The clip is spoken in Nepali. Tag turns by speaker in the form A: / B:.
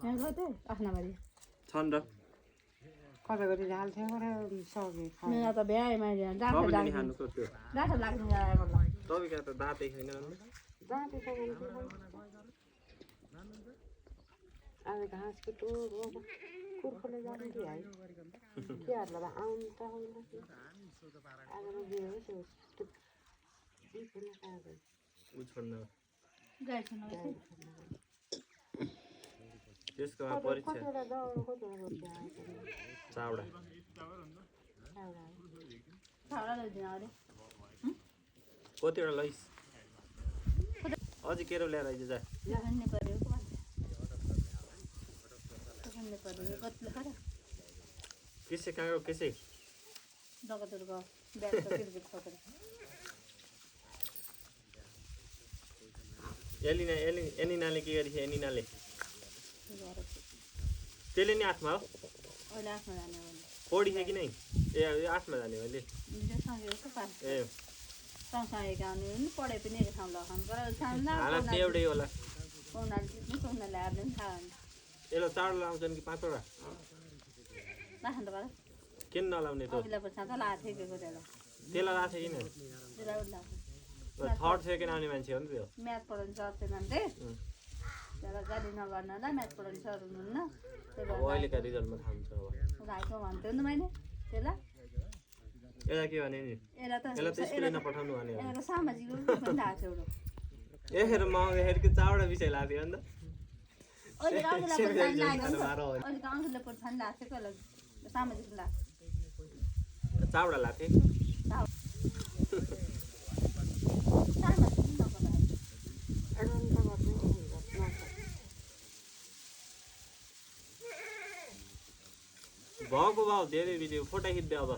A: यहाँ गयो आफ्ना बारी
B: छन् र
C: कता गरी हाल्थ्यो गरे सके
A: मेरो त भ्याएमा डाँठो
B: सबैले
A: लाग्ने
B: खानु सोध्यो
A: डाँठो लाग्ने आयो मलाई
B: तपाईँको त दाँतै छैन
C: जाँदैछ अब घाँस कुटो कुर्कोले जाने कि है केहरूलाई आउनु त आउनु
B: उ छोड्न
A: गाई छैन
B: त्यसको परीक्षा चावडा
A: छाउडा लैदिन अरे
B: कतिवटा लैस अझै केरो ल्याएर आइज जा
A: खान्ने पर्यो खान्ने पर्यो कतिले खायो
B: केसे काँगो केसे
A: जगतहरूको ब्यागको किरकिर पकेर
B: एनिनाले के गरेछ एनिनाले त्यसले नि आठमा हो
A: अहिले आफ्नो जाने भने
B: पढिछ कि नै ए आठमा जाने मैले ए
A: सँगसँगै आउने पनि पढे पनि एक ठाउँ लगाउनु
B: हालत चाहिँ एउटै होला
A: कौनाले जित्नु कौनाले हार्ने पनि थाहा हुन्छ
B: यसलाई चाडो लाउँछन् कि पाँचवटा
A: राख्नु त पारा
B: किन नलाउने त
A: अघिल्लो पैसा त लाएको थियो के त्यसलाई
B: त्यसलाई राखेको किन
A: त्यसलाई लाग्छ
B: थर्ड सेकेन्ड आउने मान्छे हो नि त्यो
A: म्याथ पढाउनु सर त्यो मान्छे त्यसलाई गाडी नगर्नलाई म्याथ पढाउनु सर हुनुहुन्न त्यही
B: अब अहिलेका रिजल्टमा थाहा हुन्छ अब
A: भाइको भन्थ्यो नि मैले त्यसलाई
B: यसलाई के भने नि यसलाई त स्कुलै नपठाउनु भने
A: यसलाई सामाजिक रूपमा पनि थाहा छ एउटा
B: हेर म हेरको चावडा विषय लाग्थ्यो नि त
A: अहिले काउन्सिलले प्रोत्साहन लाग्छ कसलाई सामाजिक लाग्छ
B: चावडा लाग्थ्यो भएको भाउ धेरै भिडियो फोटो खिच्दै अब